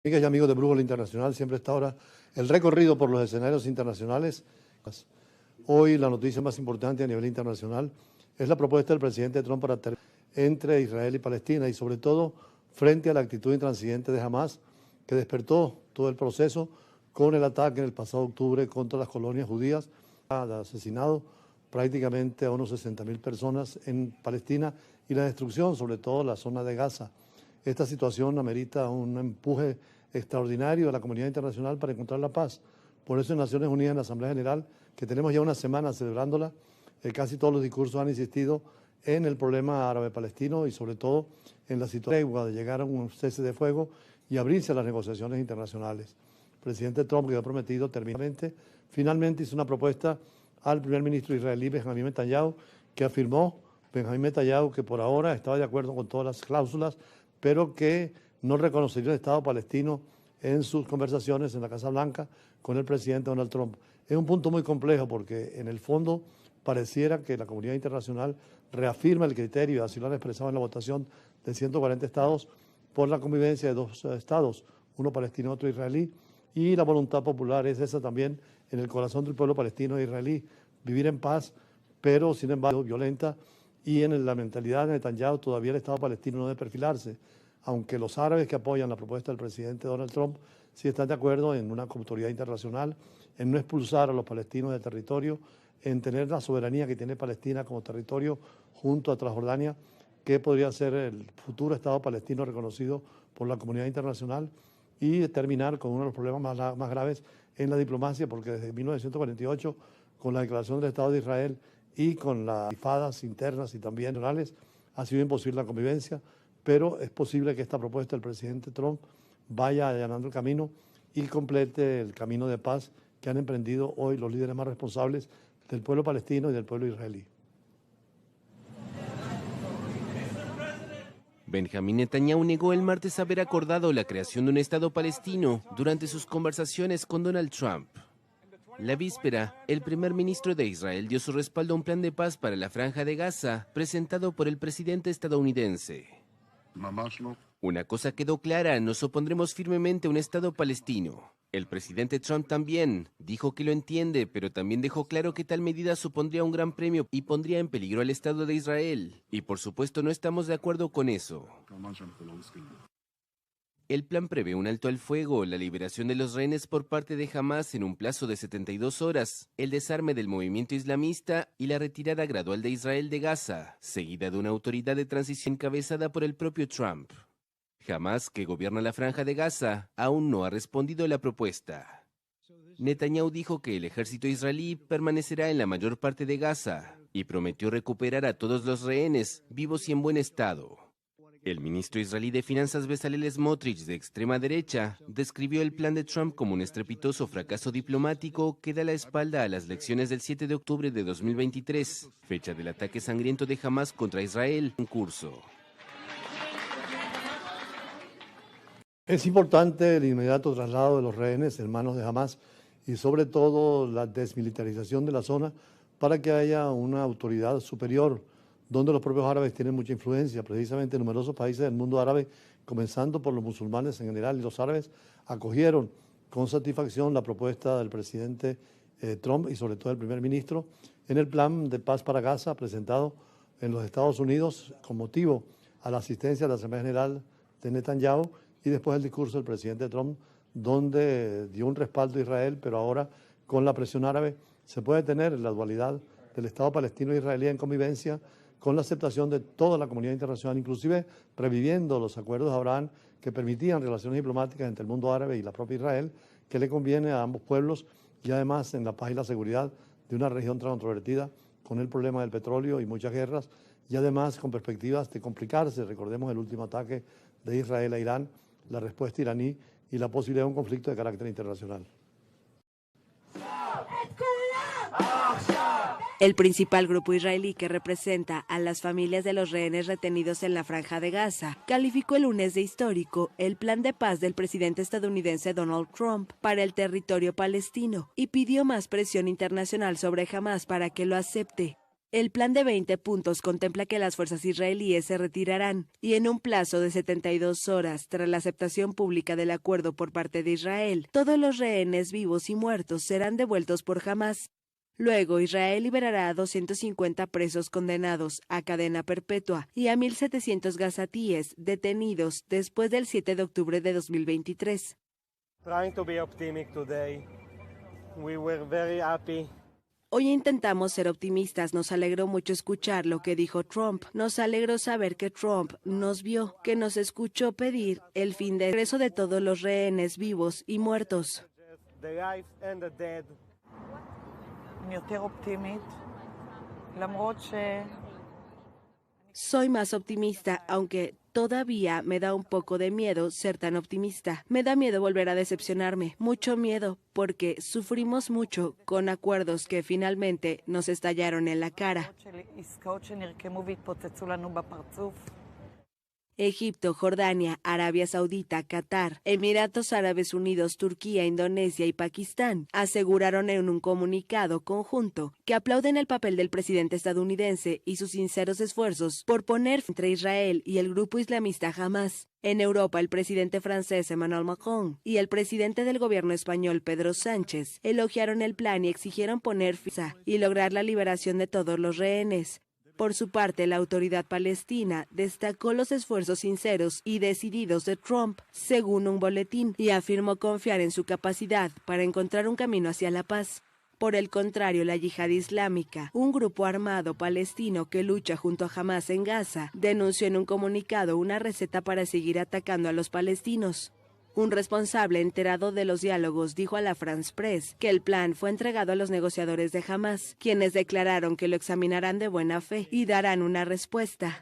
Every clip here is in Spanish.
Amigas y amigos de Brújula Internacional, siempre está ahora el recorrido por los escenarios internacionales. Hoy la noticia más importante a nivel internacional es la propuesta del presidente Trump para entre Israel y Palestina y sobre todo frente a la actitud intransigente de Hamas que despertó todo el proceso con el ataque en el pasado octubre contra las colonias judías, asesinado prácticamente a unos 60.000 personas en Palestina y la destrucción sobre todo en la zona de Gaza. Esta situación amerita un empuje extraordinario de la comunidad internacional para encontrar la paz. Por eso en Naciones Unidas, en la Asamblea General, que tenemos ya una semana celebrándola, casi todos los discursos han insistido en el problema árabe-palestino y sobre todo en la situación de llegar a un cese de fuego y abrirse a las negociaciones internacionales. El presidente Trump, que ha prometido finalmente hizo una propuesta al primer ministro israelí Benjamín Netanyahu, que afirmó Benjamín Netanyahu que por ahora estaba de acuerdo con todas las cláusulas, pero que no reconocería el Estado palestino en sus conversaciones en la Casa Blanca con el presidente Donald Trump. Es un punto muy complejo porque en el fondo pareciera que la comunidad internacional reafirma el criterio, y así lo han expresado en la votación de 140 estados, por la convivencia de dos estados, uno palestino y otro israelí, y la voluntad popular es esa también en el corazón del pueblo palestino e israelí, vivir en paz, pero sin embargo violenta, y en la mentalidad de Netanyahu todavía el Estado palestino no debe perfilarse, aunque los árabes que apoyan la propuesta del presidente Donald Trump sí están de acuerdo en una autoridad internacional, en no expulsar a los palestinos del territorio, en tener la soberanía que tiene Palestina como territorio junto a Transjordania, que podría ser el futuro Estado palestino reconocido por la comunidad internacional, y terminar con uno de los problemas más graves en la diplomacia, porque desde 1948, con la declaración del Estado de Israel y con las intifadas internas y también nacionales, ha sido imposible la convivencia, pero es posible que esta propuesta del presidente Trump vaya allanando el camino y complete el camino de paz que han emprendido hoy los líderes más responsables del pueblo palestino y del pueblo israelí. Benjamín Netanyahu negó el martes haber acordado la creación de un Estado palestino durante sus conversaciones con Donald Trump. La víspera, el primer ministro de Israel dio su respaldo a un plan de paz para la Franja de Gaza, presentado por el presidente estadounidense. Una cosa quedó clara: nos opondremos firmemente a un Estado palestino. El presidente Trump también dijo que lo entiende, pero también dejó claro que tal medida supondría un gran premio y pondría en peligro al Estado de Israel. Y por supuesto no estamos de acuerdo con eso. El plan prevé un alto al fuego, la liberación de los rehenes por parte de Hamas en un plazo de 72 horas, el desarme del movimiento islamista y la retirada gradual de Israel de Gaza, seguida de una autoridad de transición encabezada por el propio Trump. Hamas, que gobierna la Franja de Gaza, aún no ha respondido a la propuesta. Netanyahu dijo que el ejército israelí permanecerá en la mayor parte de Gaza y prometió recuperar a todos los rehenes vivos y en buen estado. El ministro israelí de Finanzas Bezalel Smotrich, de extrema derecha, describió el plan de Trump como un estrepitoso fracaso diplomático que da la espalda a las elecciones del 7 de octubre de 2023, fecha del ataque sangriento de Hamas contra Israel en curso. Es importante el inmediato traslado de los rehenes en manos de Hamas y sobre todo la desmilitarización de la zona para que haya una autoridad superior donde los propios árabes tienen mucha influencia. Precisamente numerosos países del mundo árabe, comenzando por los musulmanes en general y los árabes, acogieron con satisfacción la propuesta del presidente Trump y sobre todo del primer ministro en el plan de paz para Gaza presentado en los Estados Unidos con motivo a la asistencia de la Asamblea General de Netanyahu y después el discurso del presidente Trump, donde dio un respaldo a Israel, pero ahora con la presión árabe se puede tener la dualidad del Estado palestino e israelí en convivencia con la aceptación de toda la comunidad internacional, inclusive reviviendo los acuerdos de Abraham que permitían relaciones diplomáticas entre el mundo árabe y la propia Israel, que le conviene a ambos pueblos y además en la paz y la seguridad de una región tan controvertida con el problema del petróleo y muchas guerras y además con perspectivas de complicarse. Recordemos el último ataque de Israel a Irán, la respuesta iraní y la posibilidad de un conflicto de carácter internacional. El principal grupo israelí que representa a las familias de los rehenes retenidos en la Franja de Gaza calificó el lunes de histórico el plan de paz del presidente estadounidense Donald Trump para el territorio palestino y pidió más presión internacional sobre Hamas para que lo acepte. El plan de 20 puntos contempla que las fuerzas israelíes se retirarán y en un plazo de 72 horas tras la aceptación pública del acuerdo por parte de Israel, todos los rehenes vivos y muertos serán devueltos por Hamás. Luego, Israel liberará a 250 presos condenados a cadena perpetua y a 1.700 gazatíes detenidos después del 7 de octubre de 2023. Trying to be optimistic today. We were very happy. Hoy intentamos ser optimistas, nos alegró mucho escuchar lo que dijo Trump, nos alegró saber que Trump nos vio, que nos escuchó pedir el fin de regreso de todos los rehenes vivos y muertos. The life and the dead. אני יותר אופטימית, למרות Soy más optimista, aunque todavía me da un poco de miedo ser tan optimista. Me da miedo volver a decepcionarme, mucho miedo, porque sufrimos mucho con acuerdos que finalmente nos estallaron en la cara. עסקאות שנרקמו והתפוצצו לנו בפרצוף. Egipto, Jordania, Arabia Saudita, Qatar, Emiratos Árabes Unidos, Turquía, Indonesia y Pakistán aseguraron en un comunicado conjunto que aplauden el papel del presidente estadounidense y sus sinceros esfuerzos por poner fin entre Israel y el grupo islamista Hamás. En Europa, el presidente francés Emmanuel Macron y el presidente del gobierno español Pedro Sánchez elogiaron el plan y exigieron poner fin y lograr la liberación de todos los rehenes. Por su parte, la autoridad palestina destacó los esfuerzos sinceros y decididos de Trump, según un boletín, y afirmó confiar en su capacidad para encontrar un camino hacia la paz. Por el contrario, la Yihad Islámica, un grupo armado palestino que lucha junto a Hamás en Gaza, denunció en un comunicado una receta para seguir atacando a los palestinos. Un responsable enterado de los diálogos dijo a la France Press que el plan fue entregado a los negociadores de Hamás, quienes declararon que lo examinarán de buena fe y darán una respuesta.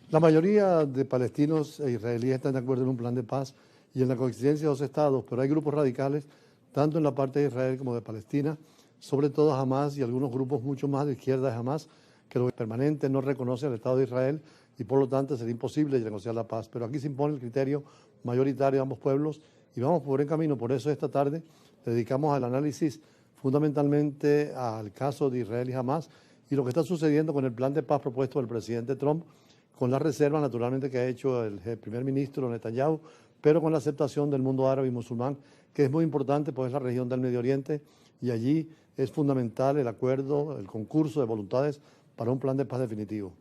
La mayoría de palestinos e israelíes están de acuerdo en un plan de paz y en la coexistencia de dos estados, pero hay grupos radicales, tanto en la parte de Israel como de Palestina, sobre todo Hamás y algunos grupos mucho más de izquierda de Hamás, que lo permanente no reconoce al Estado de Israel y por lo tanto sería imposible negociar la paz. Pero aquí se impone el criterio mayoritario de ambos pueblos y vamos por buen camino. Por eso esta tarde dedicamos al análisis fundamentalmente al caso de Israel y Hamás y lo que está sucediendo con el plan de paz propuesto del presidente Trump, con la reserva naturalmente que ha hecho el primer ministro Netanyahu, pero con la aceptación del mundo árabe y musulmán, que es muy importante, pues es la región del Medio Oriente y allí es fundamental el acuerdo, el concurso de voluntades para un plan de paz definitivo.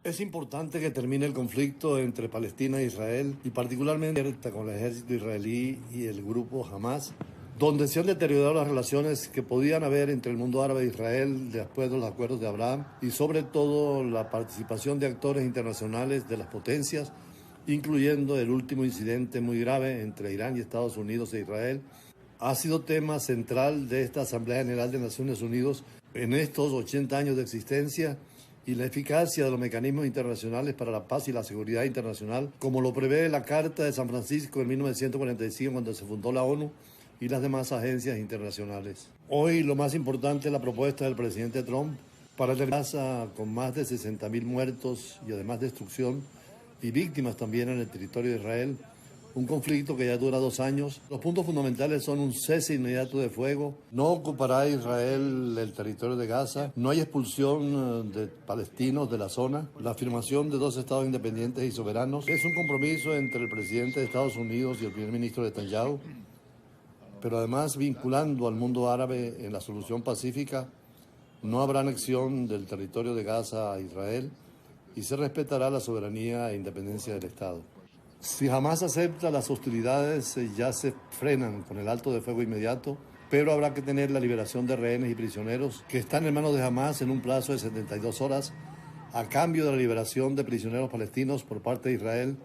Es importante que termine el conflicto entre Palestina e Israel y particularmente con el ejército israelí y el grupo Hamás, donde se han deteriorado las relaciones que podían haber entre el mundo árabe e Israel después de los acuerdos de Abraham y sobre todo la participación de actores internacionales de las potencias, incluyendo el último incidente muy grave entre Irán y Estados Unidos e Israel. Ha sido tema central de esta Asamblea General de Naciones Unidas en estos 80 años de existencia y la eficacia de los mecanismos internacionales para la paz y la seguridad internacional, como lo prevé la Carta de San Francisco en 1945 cuando se fundó la ONU y las demás agencias internacionales. Hoy lo más importante es la propuesta del presidente Trump para terminar con más de 60.000 muertos y además destrucción y víctimas también en el territorio de Israel, un conflicto que ya dura 2 años. Los puntos fundamentales son un cese inmediato de fuego, no ocupará Israel el territorio de Gaza, no hay expulsión de palestinos de la zona, la afirmación de 2 estados independientes y soberanos. Es un compromiso entre el presidente de Estados Unidos y el primer ministro Netanyahu, pero además vinculando al mundo árabe en la solución pacífica. No habrá anexión del territorio de Gaza a Israel y se respetará la soberanía e independencia del Estado. Si Hamás acepta, las hostilidades ya se frenan con el alto de fuego inmediato, pero habrá que tener la liberación de rehenes y prisioneros que están en manos de Hamás en un plazo de 72 horas, a cambio de la liberación de prisioneros palestinos por parte de Israel,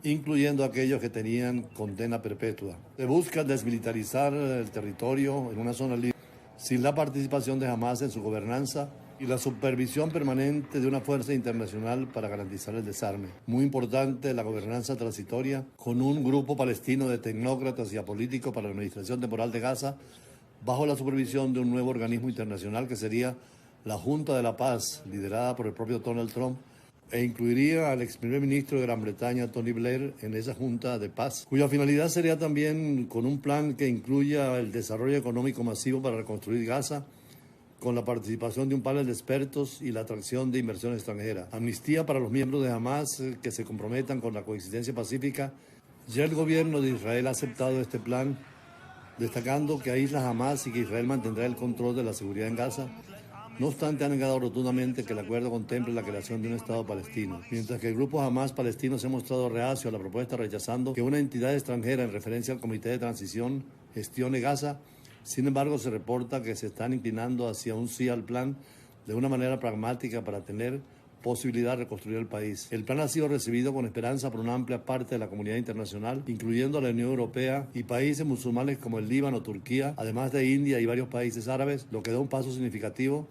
incluyendo aquellos que tenían condena perpetua. Se busca desmilitarizar el territorio en una zona libre, sin la participación de Hamás en su gobernanza y la supervisión permanente de una fuerza internacional para garantizar el desarme. Muy importante la gobernanza transitoria con un grupo palestino de tecnócratas y apolíticos para la administración temporal de Gaza, bajo la supervisión de un nuevo organismo internacional que sería la Junta de la Paz, liderada por el propio Donald Trump. e incluiría al ex primer ministro de Gran Bretaña, Tony Blair, en esa junta de paz, cuya finalidad sería también con un plan que incluya el desarrollo económico masivo para reconstruir Gaza, con la participación de un panel de expertos y la atracción de inversión extranjera. Amnistía para los miembros de Hamas que se comprometan con la coexistencia pacífica. Ya el gobierno de Israel ha aceptado este plan, destacando que aísla Hamas y que Israel mantendrá el control de la seguridad en Gaza. No obstante, ha negado rotundamente que el acuerdo contemple la creación de un Estado palestino, mientras que el grupo Hamas palestino se ha mostrado reacio a la propuesta, rechazando que una entidad extranjera en referencia al Comité de Transición gestione Gaza. Sin embargo, se reporta que se están inclinando hacia un sí al plan de una manera pragmática para tener posibilidad de reconstruir el país. El plan ha sido recibido con esperanza por una amplia parte de la comunidad internacional, incluyendo a la Unión Europea y países musulmanes como el Líbano, Turquía, además de India y varios países árabes, lo que da un paso significativo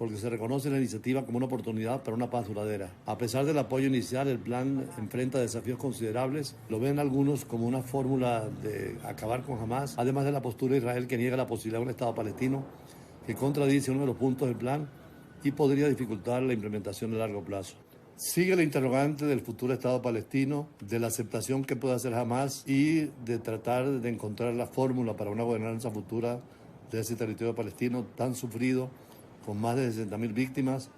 porque se reconoce la iniciativa como una oportunidad para una paz duradera. A pesar del apoyo inicial, el plan enfrenta desafíos considerables. Lo ven algunos como una fórmula de acabar con Hamas, además de la postura de Israel que niega la posibilidad de un Estado palestino, que contradice uno de los puntos del plan y podría dificultar la implementación a largo plazo. Sigue la interrogante del futuro Estado palestino, de la aceptación que puede hacer Hamas y de tratar de encontrar la fórmula para una gobernanza futura de ese territorio palestino tan sufrido, con más de 60.000 víctimas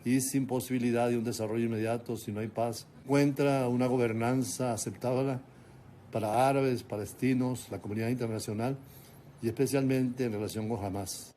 y sin posibilidad de un desarrollo inmediato si no hay paz. Encuentra una gobernanza aceptable para árabes, palestinos, la comunidad internacional y especialmente en relación con Hamas.